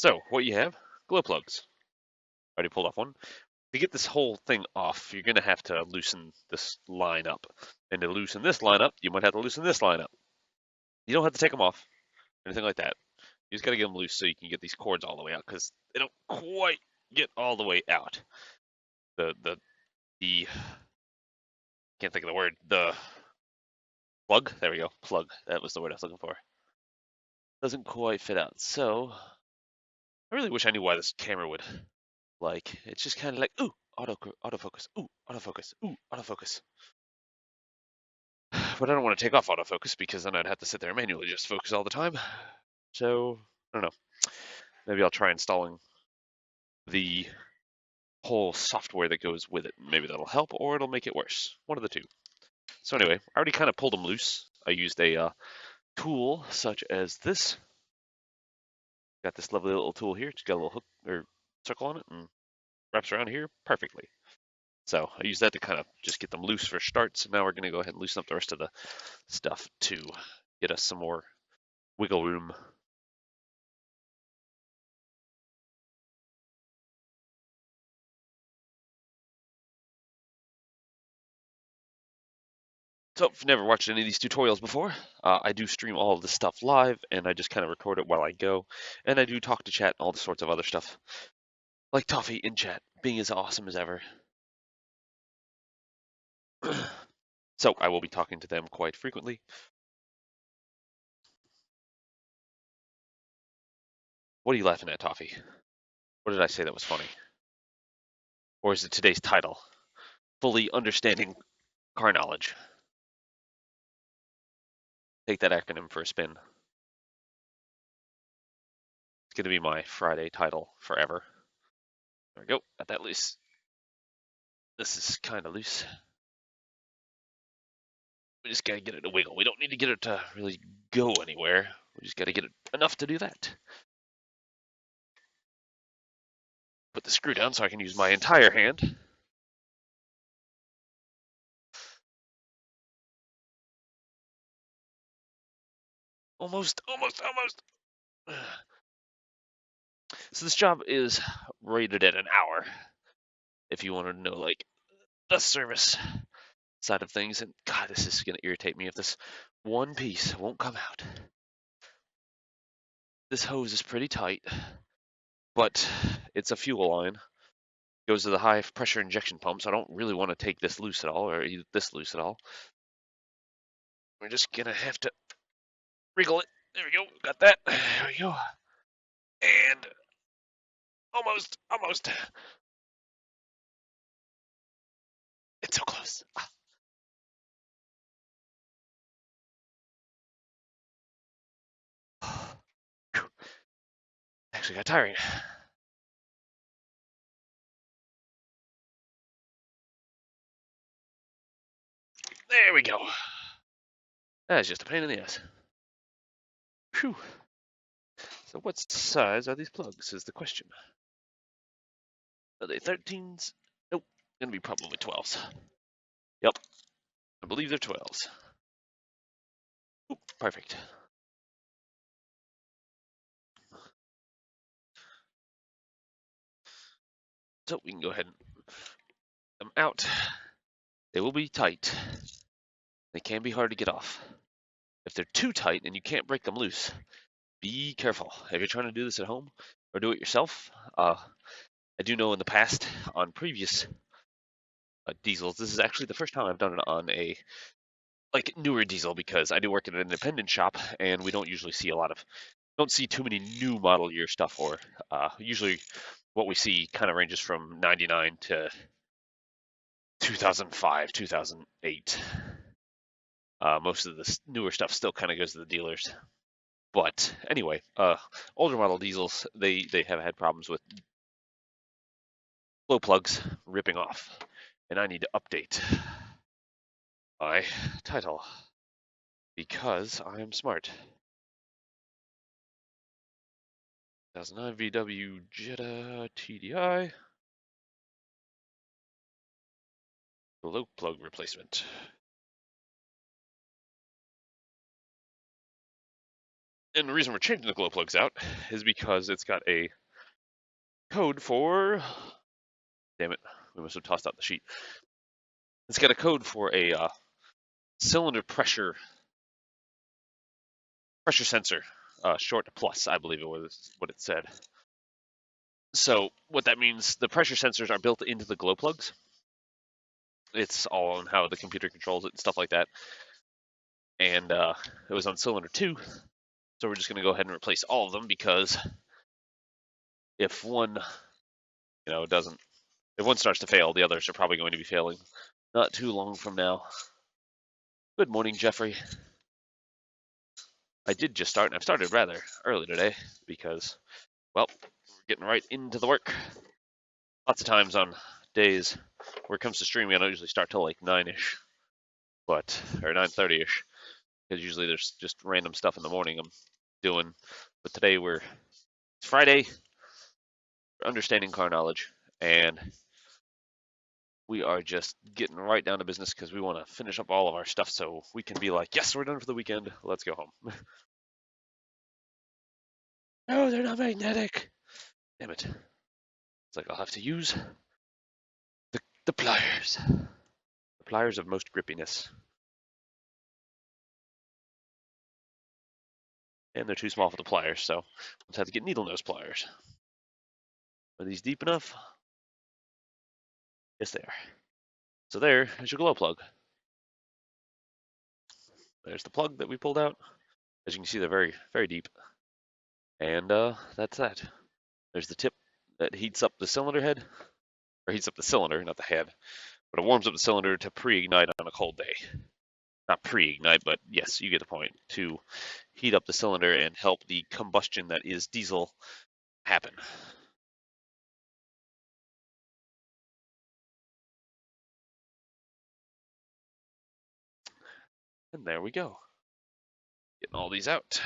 So, what you have? Glow plugs. Already pulled off one. To get this whole thing off, you're going to have to loosen this line up. And to loosen this line up, you might have to loosen this line up. You don't have to take them off, anything like that. You just got to get them loose so you can get these cords all the way out, because they don't quite get all the way out. The can't think of the word. The plug. There we go. Plug. That was the word I was looking for. Doesn't quite fit out. So I really wish I knew why this camera would like. It's just kind of like ooh autofocus, ooh autofocus, ooh autofocus. But I don't want to take off autofocus because then I'd have to sit there and manually just focus all the time. So I don't know. Maybe I'll try installing the whole software that goes with it. Maybe that'll help, or it'll make it worse. One of the two. So anyway, I already kind of pulled them loose. I used a tool such as this. Got this lovely little tool here. It's got a little hook or circle on it and wraps around here perfectly. So I use that to kind of just get them loose for starts. And now we're going to go ahead and loosen up the rest of the stuff to get us some more wiggle room. So if you've never watched any of these tutorials before, I do stream all of this stuff live, and I just kind of record it while I go. And I do talk to chat and all the sorts of other stuff, like Toffee in chat, being as awesome as ever. So I will be talking to them quite frequently. What are you laughing at, Toffee? What did I say that was funny? Or is it today's title? Fully understanding car knowledge. Take that acronym for a spin. It's going to be my Friday title forever. There we go. Got that loose. This is kind of loose. We just got to get it to wiggle. We don't need to get it to really go anywhere. We just got to get it enough to do that. Put the screw down so I can use my entire hand. Almost. So this job is rated at an hour. If you want to know, like, the service side of things. And God, this is going to irritate me if this one piece won't come out. This hose is pretty tight, but it's a fuel line. Goes to the high pressure injection pump, so I don't really want to take this loose at all, or this loose at all. We're just gonna have to wriggle it. There we go, got that. There we go. And almost. It's so close. Actually got tiring. There we go. That's just a pain in the ass. Phew. So what size are these plugs is the question. Are they 13s? Nope. Gonna be probably 12s. Yep. I believe they're 12s. Oop, perfect. So we can go ahead and them out. They will be tight. They can be hard to get off. If they're too tight and you can't break them loose, be careful. If you're trying to do this at home or do it yourself, I do know in the past on previous diesels, this is actually the first time I've done it on a like newer diesel because I do work at an independent shop and we don't usually see don't see too many new model year stuff, or usually what we see kind of ranges from 99 to 2005, 2008. Most of the newer stuff still kind of goes to the dealers. But anyway, older model diesels, they have had problems with glow plugs ripping off. And I need to update my title because I am smart. 2009 VW Jetta TDI. Glow plug replacement. And the reason we're changing the glow plugs out is because it's got a code for. Damn it, we must have tossed out the sheet. It's got a code for a cylinder pressure sensor, short plus, I believe it was what it said. So what that means, the pressure sensors are built into the glow plugs. It's all on how the computer controls it and stuff like that. And it was on cylinder 2, so we're just going to go ahead and replace all of them, because if one, doesn't, if one starts to fail, the others are probably going to be failing not too long from now. Good morning, Jeffrey. I did just start, and I've started rather early today because, well, we're getting right into the work. Lots of times on days where it comes to streaming, I don't usually start till like 9-ish, or 9:30-ish, because usually there's just random stuff in the morning I'm doing. But today it's Friday, we're understanding car knowledge, and we are just getting right down to business because we want to finish up all of our stuff so we can be like, yes, we're done for the weekend. Let's go home. No, they're not magnetic. Damn it. It's like I'll have to use the pliers. The pliers of most grippiness. And they're too small for the pliers, so we'll just have to get needle nose pliers. Are these deep enough? Yes, they are. So there's your glow plug. There's the plug that we pulled out. As you can see, they're very, very deep. And that's that. There's the tip that heats up the cylinder head, or heats up the cylinder, not the head, but it warms up the cylinder to pre-ignite on a cold day. Not pre-ignite, but yes, you get the point. To heat up the cylinder and help the combustion that is diesel happen. And there we go. Getting all these out.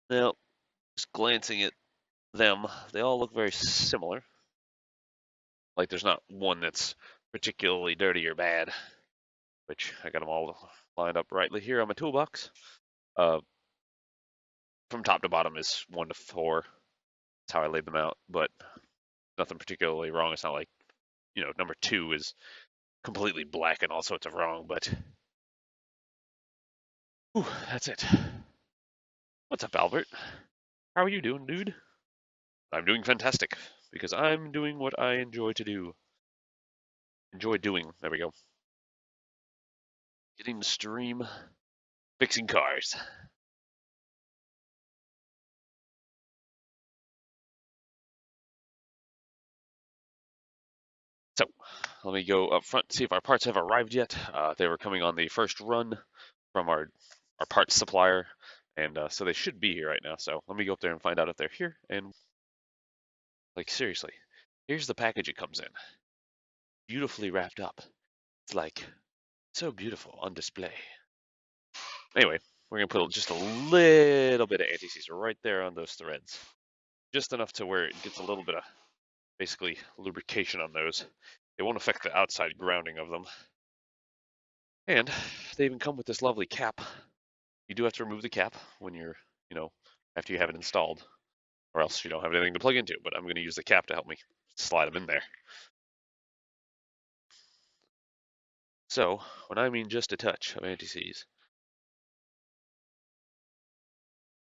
Now, just glancing at them, they all look very similar. Like there's not one that's particularly dirty or bad, which I got them all lined up rightly here on my toolbox. From top to bottom is 1 to 4. That's how I laid them out, but nothing particularly wrong. It's not like, number 2 is completely black and all sorts of wrong, but that's it. What's up, Albert? How are you doing, dude? I'm doing fantastic, because I'm doing what I enjoy to do. Enjoy doing. There we go. Getting to stream, fixing cars. So, let me go up front, see if our parts have arrived yet. They were coming on the first run from our parts supplier, and so they should be here right now. So let me go up there and find out if they're here. And like, seriously, here's the package it comes in. Beautifully wrapped up. It's like so beautiful on display. Anyway, we're gonna put just a little bit of anti-seize right there on those threads. Just enough to where it gets a little bit of basically lubrication on those. It won't affect the outside grounding of them. And they even come with this lovely cap. You do have to remove the cap when you're, after you have it installed, or else you don't have anything to plug into, but I'm going to use the cap to help me slide them in there. So, when I mean just a touch of anti-seize,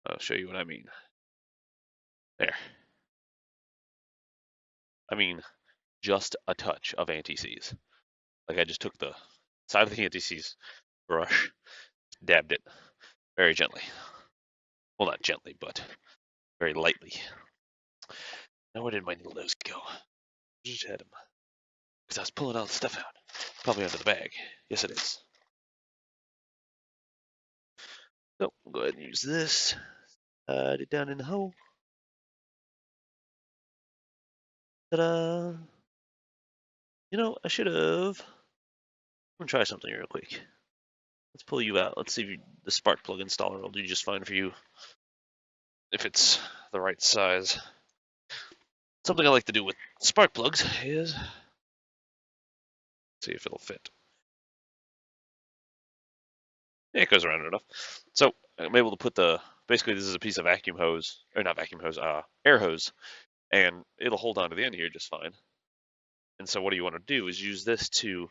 I'll show you what I mean. There. I mean just a touch of anti-seize. Like I just took the side of the anti-seize brush, dabbed it very gently. Well, not gently, but very lightly. Now where did my needle nose go? Just had him. Because I was pulling all the stuff out. Probably under the bag. Yes, it is. So, we'll go ahead and use this. Slide it down in the hole. Ta-da! I should have. I'm gonna try something real quick. Let's pull you out. Let's see if the spark plug installer will do just fine for you. If it's the right size. Something I like to do with spark plugs is see if it'll fit. Yeah, it goes around enough. So I'm able to put basically this is a piece of vacuum hose, or not vacuum hose, air hose, and it'll hold on to the end here just fine. And so what you want to do is use this to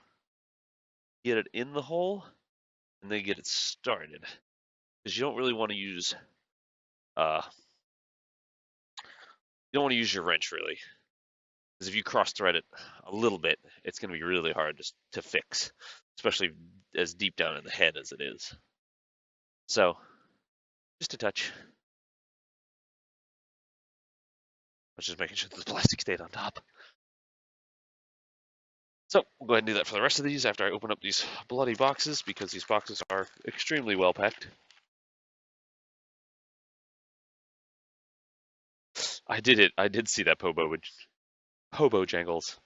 get it in the hole and then get it started. Because you don't really want to use, you don't want to use your wrench really. Because if you cross thread it a little bit, it's going to be really hard to fix, especially as deep down in the head as it is. So just a touch. I was just making sure that the plastic stayed on top. So we'll go ahead and do that for the rest of these after I open up these bloody boxes, because these boxes are extremely well packed. I did see that Pobo Jangles.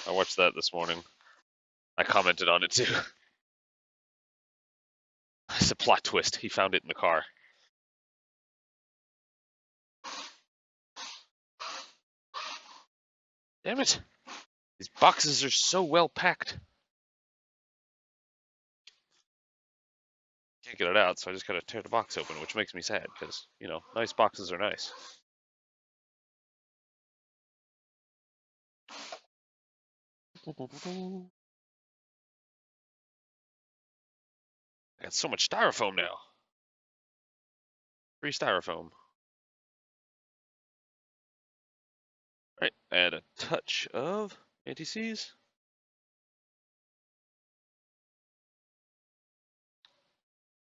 I watched that this morning. I commented on it too. It's a plot twist. He found it in the car. Damn it. These boxes are so well packed. Can't get it out, so I just gotta tear the box open, which makes me sad because, you know, nice boxes are nice. I got so much styrofoam now. Free styrofoam. Right, add a touch of anti-seize.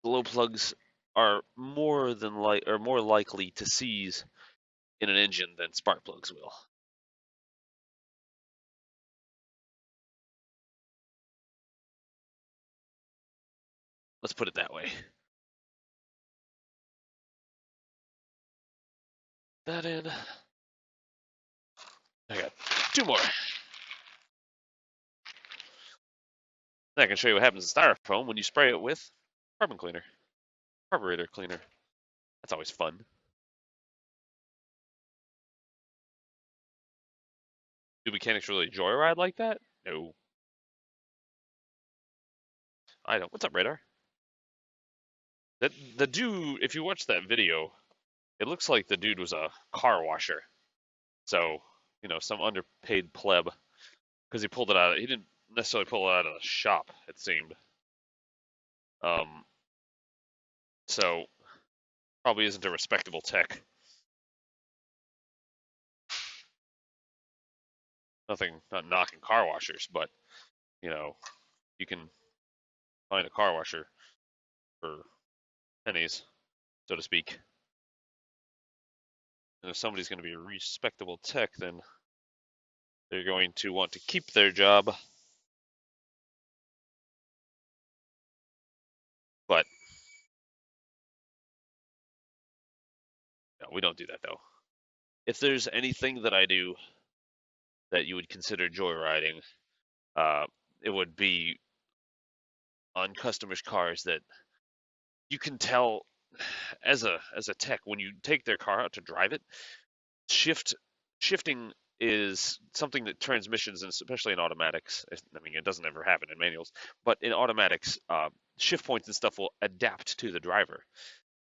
Glow plugs are more likely to seize in an engine than spark plugs will. Let's put it that way. That in. I got 2 more. Then I can show you what happens in styrofoam when you spray it with carbon cleaner, carburetor cleaner. That's always fun. Do mechanics really joyride like that? No. I don't. What's up, Radar? The dude, if you watch that video, it looks like the dude was a car washer. So, you know, some underpaid pleb, because he pulled it out. He didn't necessarily pull it out of the shop, it seemed. So probably isn't a respectable tech. Not knocking car washers, but you know, you can find a car washer for pennies, so to speak. And if somebody's going to be a respectable tech, then they're going to want to keep their job. But no, we don't do that though. If there's anything that I do that you would consider joyriding, it would be on customers' cars that you can tell as a tech when you take their car out to drive it. Shifting is something that transmissions, and especially in automatics, I mean, it doesn't ever happen in manuals, but in automatics, shift points and stuff will adapt to the driver.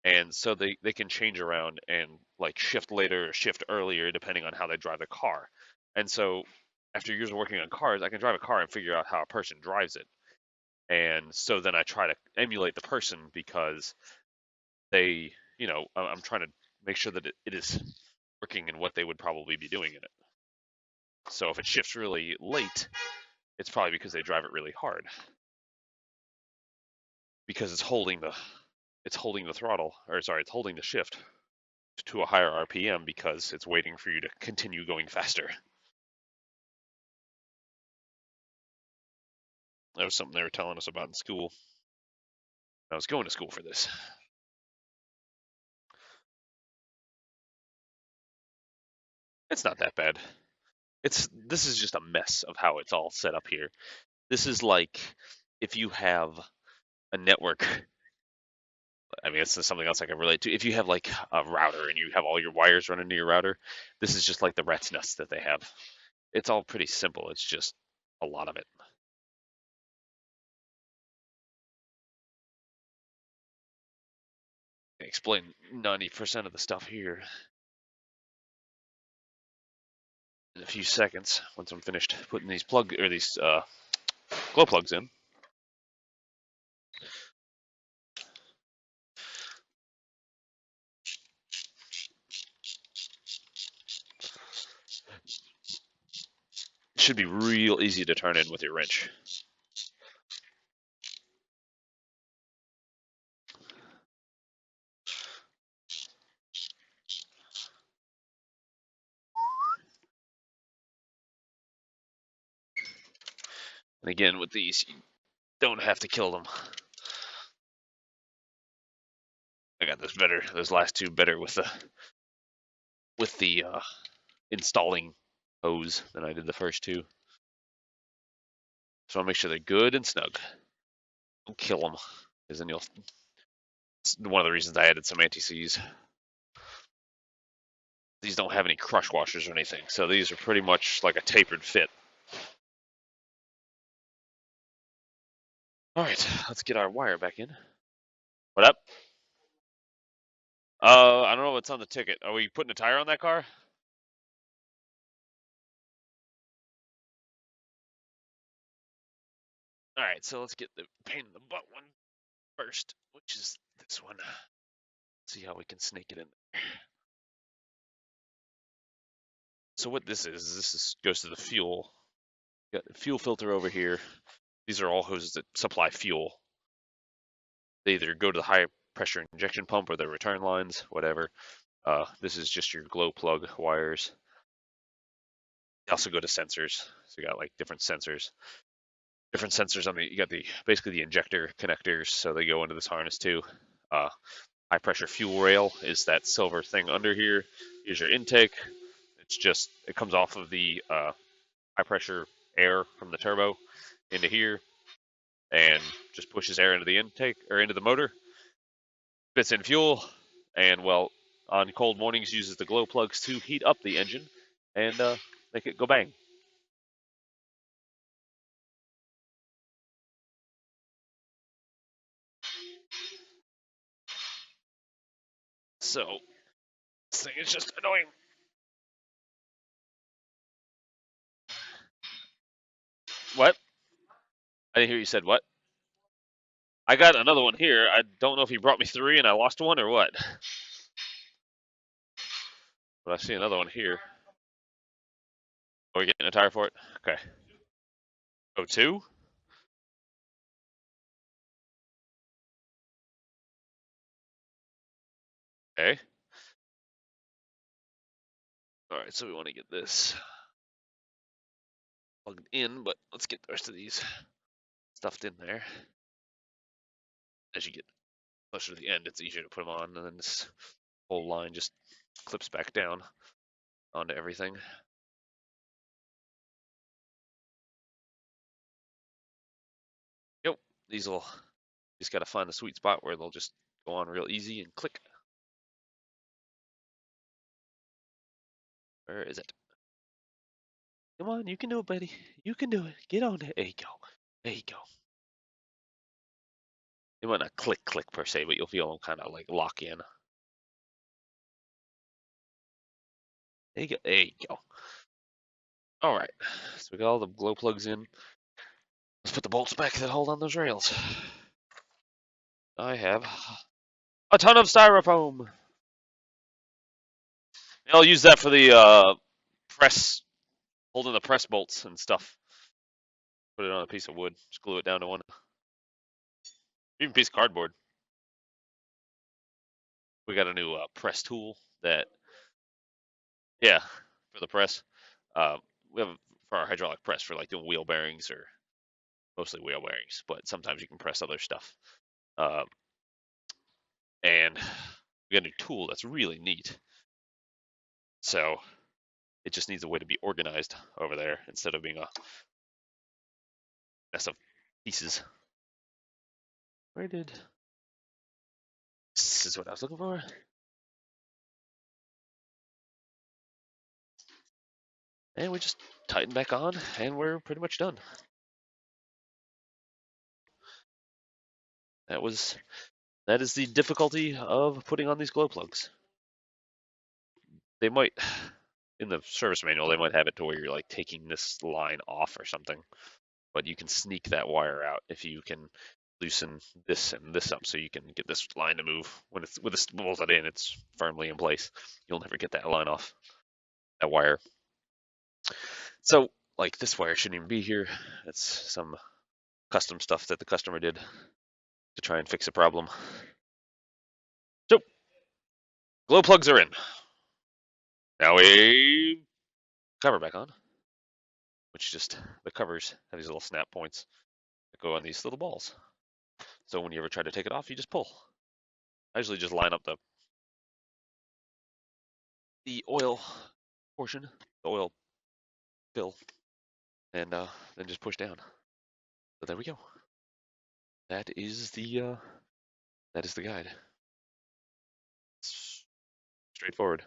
And so they can change around and like shift later or shift earlier depending on how they drive the car. And so after years of working on cars, I can drive a car and figure out how a person drives it. And so then I try to emulate the person because they, you know, I'm trying to make sure that it is working in what they would probably be doing in it. So if it shifts really late, it's probably because they drive it really hard. Because it's holding the throttle, or sorry, it's holding the shift to a higher RPM because it's waiting for you to continue going faster. That was something they were telling us about in school. I was going to school for this. It's not that bad. This is just a mess of how it's all set up here. This is like if you have a network I mean, it's something else I can relate to. If you have like a router and you have all your wires running to your router, this is just like the rat's nest that they have. It's all pretty simple. It's just a lot of it. I can explain 90% of the stuff here in a few seconds once I'm finished putting these glow plugs in. It should be real easy to turn in with your wrench. And again, with these, you don't have to kill them. I got this better. Those last two better with the installing hose than I did the first two. So I'll make sure they're good and snug. Don't kill them, because then you'll. It's one of the reasons I added some anti-seize. These don't have any crush washers or anything, so these are pretty much like a tapered fit. All right, let's get our wire back in. What up? I don't know what's on the ticket. Are we putting a tire on that car? All right, so let's get the pain in the butt one first, which is this one. See how we can snake it in there. So what this goes to the fuel. Got the fuel filter over here. These are all hoses that supply fuel. They either go to the high pressure injection pump or the return lines, whatever. This is just your glow plug wires. They also go to sensors. So you got like different sensors. Different sensors on you got basically the injector connectors, so they go into this harness too. High pressure fuel rail is that silver thing under here. Here's your intake. It comes off of the high pressure air from the turbo into here and just pushes air into the intake or into the motor. Spits in fuel, and well, on cold mornings uses the glow plugs to heat up the engine and make it go bang. So this thing is just annoying. What? I didn't hear you said what? I got another one here. I don't know if he brought me three and I lost one or what. But I see another one here. Are we getting a tire for it? Okay. Oh, two? Okay. All right, so we want to get this plugged in, but let's get the rest of these stuffed in there. As you get closer to the end, it's easier to put them on, and then this whole line just clips back down onto everything. Yep, these will just got to find the sweet spot where they'll just go on real easy and click. Where is it? Come on, you can do it, buddy. You can do it. Get on there. There you go. There you go. It might not click per se, but you'll feel them kind of like lock in. There you go. There you go. All right. So we got all the glow plugs in. Let's put the bolts back that hold on those rails. I have a ton of styrofoam. I'll use that for the press, holding the press bolts and stuff. Put it on a piece of wood. Just glue it down to one. Even a piece of cardboard. We got a new press tool that, yeah, for the press. We have for our hydraulic press for like doing wheel bearings or mostly wheel bearings, but sometimes you can press other stuff. And we got a new tool that's really neat. So it just needs a way to be organized over there instead of being a mess of pieces. Where did This is what I was looking for. And we just tighten back on, and we're pretty much done. That is the difficulty of putting on these glow plugs. They might, in the service manual, they might have it to where you're like taking this line off or something, but you can sneak that wire out if you can loosen this and this up so you can get this line to move. When it's with this bolted in, it's firmly in place. You'll never get that line off, that wire. So, like, this wire shouldn't even be here. It's some custom stuff that the customer did to try and fix a problem. So, glow plugs are in. Now we cover back on, which just, the covers have these little snap points that go on these little balls. So when you ever try to take it off, you just pull. I usually just line up the oil portion, the oil fill, and then just push down. So there we go. That is the guide. It's straightforward.